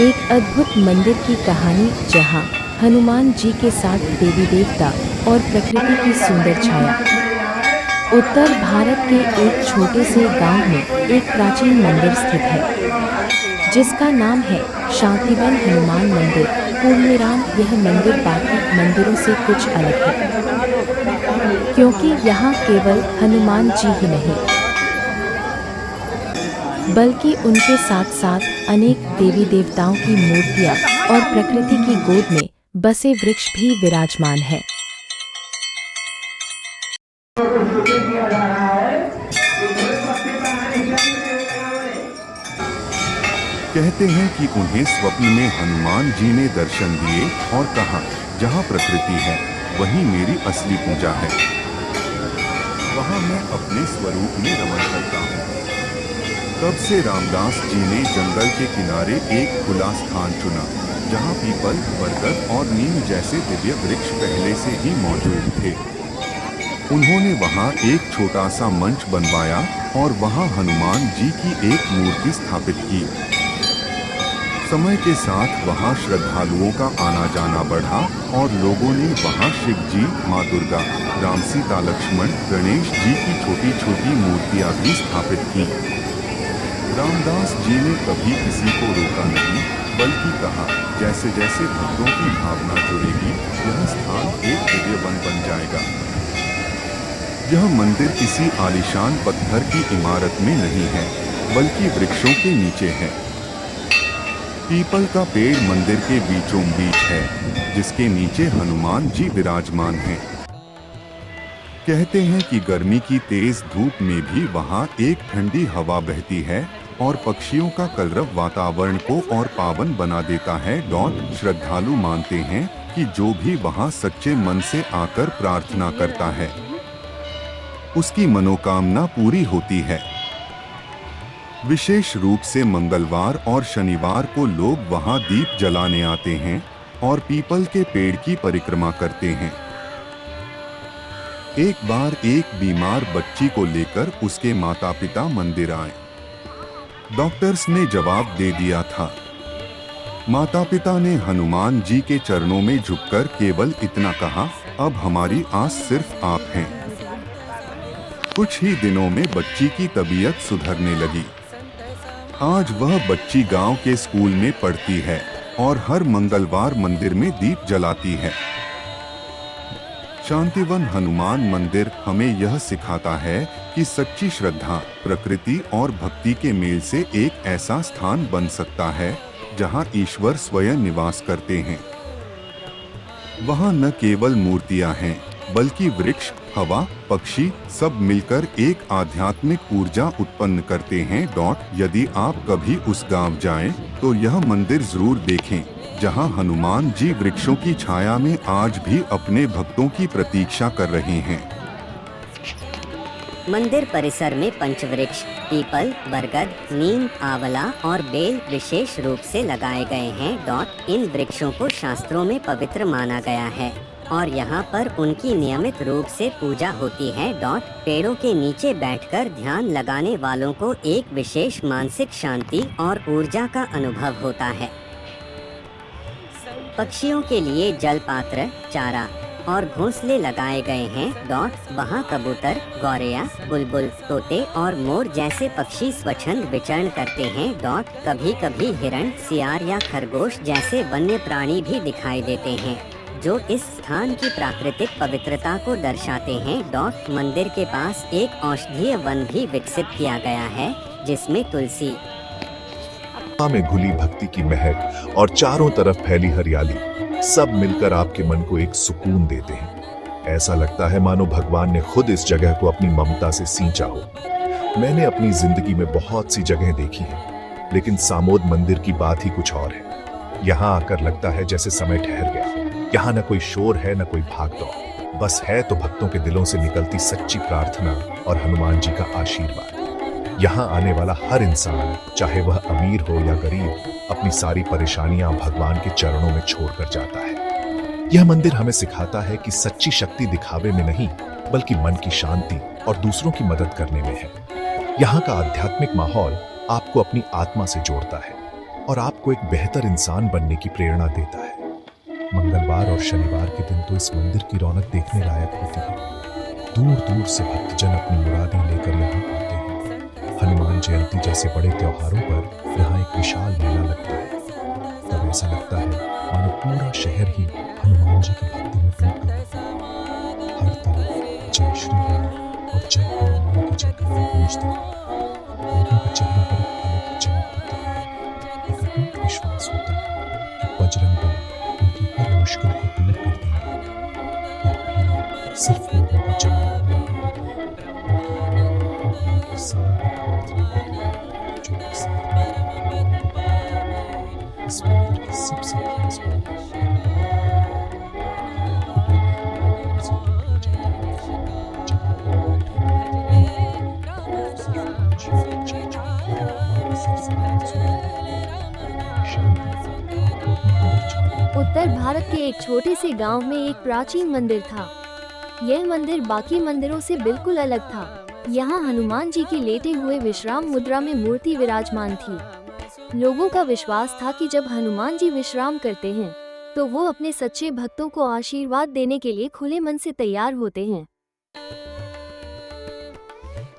एक अद्भुत मंदिर की कहानी जहां हनुमान जी के साथ देवी देवता और प्रकृति की सुंदर छाया। उत्तर भारत के एक छोटे से गांव में एक प्राचीन मंदिर स्थित है जिसका नाम है शांतिवन हनुमान मंदिर पूर्णिराम। यह मंदिर बाकी मंदिरों से कुछ अलग है क्योंकि यहाँ केवल हनुमान जी ही नहीं बल्कि उनके साथ साथ अनेक देवी देवताओं की मूर्तियां और प्रकृति की गोद में बसे वृक्ष भी विराजमान है। कहते हैं कि उन्हें स्वप्न में हनुमान जी ने दर्शन दिए और कहा, जहाँ प्रकृति है वहीं मेरी असली पूजा है, वहाँ मैं अपने स्वरूप में रमण करता हूँ। तब से रामदास जी ने जंगल के किनारे एक खुला स्थान चुना जहाँ पीपल, बरगद और नीम जैसे दिव्य वृक्ष पहले से ही मौजूद थे। उन्होंने वहाँ एक छोटा सा मंच बनवाया और वहाँ हनुमान जी की एक मूर्ति स्थापित की। समय के साथ वहाँ श्रद्धालुओं का आना जाना बढ़ा और लोगों ने वहाँ शिव जी, माँ दुर्गा, राम, सीता, लक्ष्मण, गणेश जी की छोटी छोटी मूर्तियाँ भी स्थापित की। रामदास जी ने कभी किसी को रोका नहीं, बल्कि कहा, जैसे जैसे भक्तों की भावना जुड़ेगी यह स्थान एक दिव्य वन बन जाएगा। यह मंदिर किसी आलीशान पत्थर की इमारत में नहीं है, बल्कि वृक्षों के नीचे है। पीपल का पेड़ मंदिर के बीचों बीच है, जिसके नीचे हनुमान जी विराजमान हैं। कहते हैं कि गर्मी की तेज धूप में भी वहाँ एक ठंडी हवा बहती है और पक्षियों का कलरव वातावरण को और पावन बना देता है। श्रद्धालु मानते हैं कि जो भी वहाँ सच्चे मन से आकर प्रार्थना करता है उसकी मनोकामना पूरी होती है। विशेष रूप से मंगलवार और शनिवार को लोग वहाँ दीप जलाने आते हैं और पीपल के पेड़ की परिक्रमा करते हैं। एक बार एक बीमार बच्ची को लेकर उसके माता पिता मंदिर आए। डॉक्टर्स ने जवाब दे दिया था। माता पिता ने हनुमान जी के चरणों में झुककर केवल इतना कहा, अब हमारी आस सिर्फ आप हैं। कुछ ही दिनों में बच्ची की तबीयत सुधरने लगी। आज वह बच्ची गांव के स्कूल में पढ़ती है और हर मंगलवार मंदिर में दीप जलाती है। शांतिवन हनुमान मंदिर हमें यह सिखाता है कि सच्ची श्रद्धा, प्रकृति और भक्ति के मेल से एक ऐसा स्थान बन सकता है जहां ईश्वर स्वयं निवास करते हैं। वहां न केवल मूर्तियां हैं, बल्कि वृक्ष, हवा, पक्षी सब मिलकर एक आध्यात्मिक ऊर्जा उत्पन्न करते हैं। यदि आप कभी उस गांव जाएं, तो यह मंदिर जरूर देखें जहां हनुमान जी वृक्षों की छाया में आज भी अपने भक्तों की प्रतीक्षा कर रहे हैं। मंदिर परिसर में पंचवृक्ष पीपल, बरगद, नीम, आंवला और बेल विशेष रूप से लगाए गए हैं। इन वृक्षों को शास्त्रों में पवित्र माना गया है और यहाँ पर उनकी नियमित रूप से पूजा होती है। पेड़ों के नीचे बैठकर ध्यान लगाने वालों को एक विशेष मानसिक शांति और ऊर्जा का अनुभव होता है। पक्षियों के लिए जल पात्र, चारा और घोंसले लगाए गए हैं। वहाँ कबूतर, गौरैया, बुलबुल, तोते और मोर जैसे पक्षी स्वच्छंद विचरण करते हैं। कभी कभी हिरण, सियार या खरगोश जैसे वन्य प्राणी भी दिखाई देते हैं जो इस स्थान की प्राकृतिक पवित्रता को दर्शाते हैं। मंदिर के पास एक औषधीय वन भी विकसित किया गया है जिसमें तुलसी में घुली भक्ति की महक और चारों तरफ फैली हरियाली सब मिलकर आपके मन को एक सुकून देते हैं। ऐसा लगता है मानो भगवान ने खुद इस जगह को अपनी ममता से सींचा हो। मैंने अपनी जिंदगी में बहुत सी जगह देखी हैं, लेकिन सामोद मंदिर की बात ही कुछ और है। यहाँ आकर लगता है जैसे समय ठहर गया। यहाँ न कोई शोर है, न कोई भागदौड़, बस है तो भक्तों के दिलों से निकलती सच्ची प्रार्थना और हनुमान जी का आशीर्वाद। यहाँ आने वाला हर इंसान, चाहे वह अमीर हो या गरीब, अपनी सारी परेशानियां भगवान के चरणों में छोड़कर जाता है। यह मंदिर हमें सिखाता है कि सच्ची शक्ति दिखावे में नहीं, बल्कि मन की शांति और दूसरों की मदद करने में है। यहाँ का आध्यात्मिक माहौल आपको अपनी आत्मा से जोड़ता है और आपको एक बेहतर इंसान बनने की प्रेरणा देता है। मंगलवार और शनिवार के दिन तो इस मंदिर की रौनक देखने लायक होती है। दूर दूर से भक्तजन अपनी मुरादें लेकर यहाँ आते हैं। हनुमान जयंती जैसे बड़े त्योहारों पर यहाँ एक विशाल मेला लगता है। तब ऐसा लगता है मानो पूरा शहर ही हनुमान जी की भक्ति में डूब गया है। हर तरफ जय श्री राम और जय हनुमान की जयकारें गूंजती हैं। लोगों के चेहरों पर एक अलग ही चमक होती है। एक अटूट विश्वास होता है कि बजरंग बली उनकी हर मुश्किल को दूर कर देंगे। यह भीड़ सिर्फ लोगों का जमावड़ा नहीं होता, बल्कि लाखों भक्तों की सामूहिक प्रार्थना होती है जो एक साथ मिलकर भगवान को पुकारते हैं। इस मंदिर की सबसे खास बात यह आपको बिना भगवान से दूर ले जाता है। जब आप यहाँ बैठकर सिर्फ पंछियों की चहचहाहट और हवा की सरसराहट सुनते हैं, शांति आपको अपने अंदर झांकने की उत्तर भारत के एक छोटे से गांव में एक प्राचीन मंदिर था। यह मंदिर बाकी मंदिरों से बिल्कुल अलग था। यहाँ हनुमान जी की लेटे हुए विश्राम मुद्रा में मूर्ति विराजमान थी। लोगों का विश्वास था कि जब हनुमान जी विश्राम करते हैं तो वो अपने सच्चे भक्तों को आशीर्वाद देने के लिए खुले मन से तैयार होते हैं।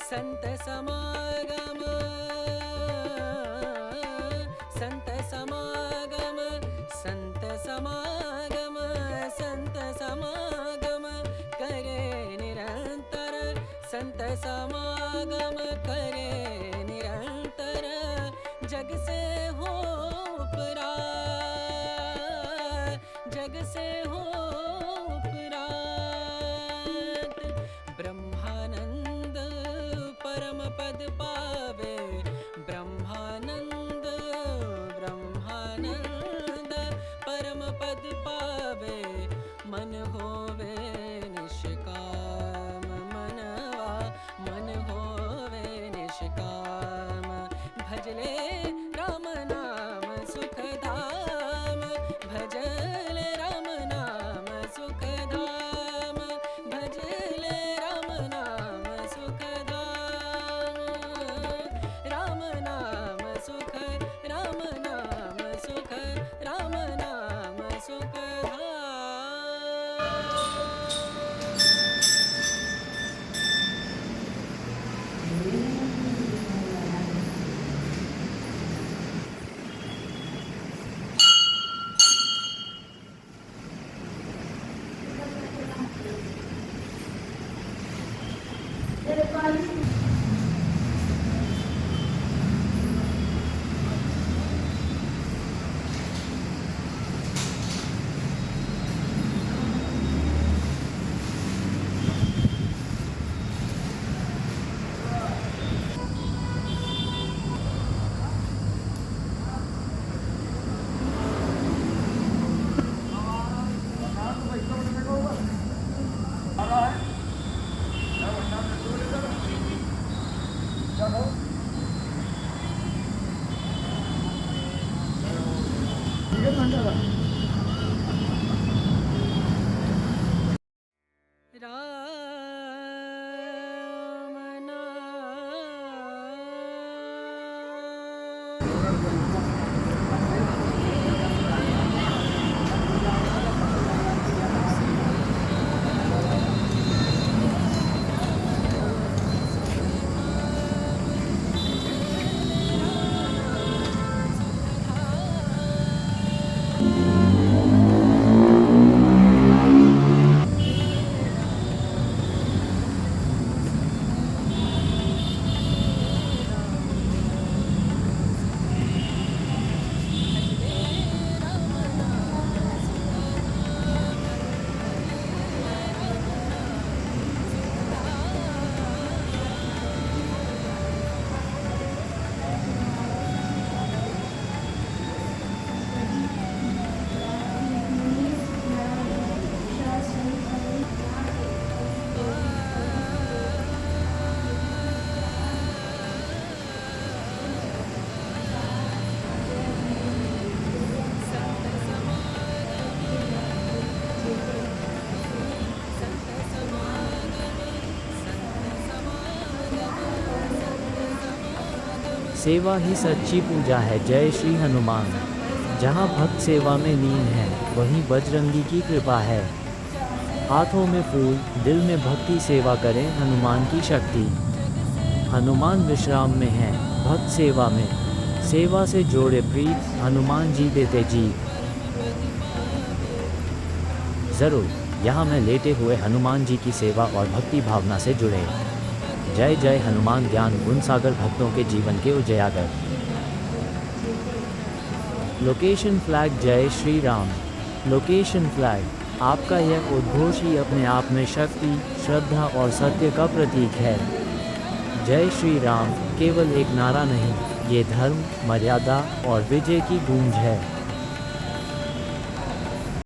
संत समागम संत समागम संत समागम संत समागम करे निरंतर संत समागम करे निरंतर जग से हो उपरात जग से हो उपरात ब्रह्मानंद परम पद पावे ब्रह्मानंद ब्रह्मानंद परम पद पावे मन होवे निष्काम मनवा मन होवे निष्काम भजले राम नाम सुख धाम भजले राम नाम सुख धाम भजले राम नाम सुख धाम राम नाम सुख राम नाम सुख राम नाम सुख धाम। राम नाम सेवा ही सच्ची पूजा है। जय श्री हनुमान। जहाँ भक्त सेवा में लीन है वहीं बजरंगी की कृपा है। हाथों में फूल, दिल में भक्ति, सेवा करें हनुमान की शक्ति। हनुमान विश्राम में है, भक्त सेवा में। सेवा से जोड़े प्रीत, हनुमान जी देते जीत। ज़रूर यहाँ मैं लेटे हुए हनुमान जी की सेवा और भक्ति भावना से जुड़े। जय जय हनुमान। ज्ञान गुण सागर, भक्तों के जीवन के उजागर। Location flag. जय श्री राम। Location flag. आपका यह उद्घोष ही अपने आप में शक्ति, श्रद्धा और सत्य का प्रतीक है। जय श्री राम केवल एक नारा नहीं, ये धर्म, मर्यादा और विजय की गूंज है।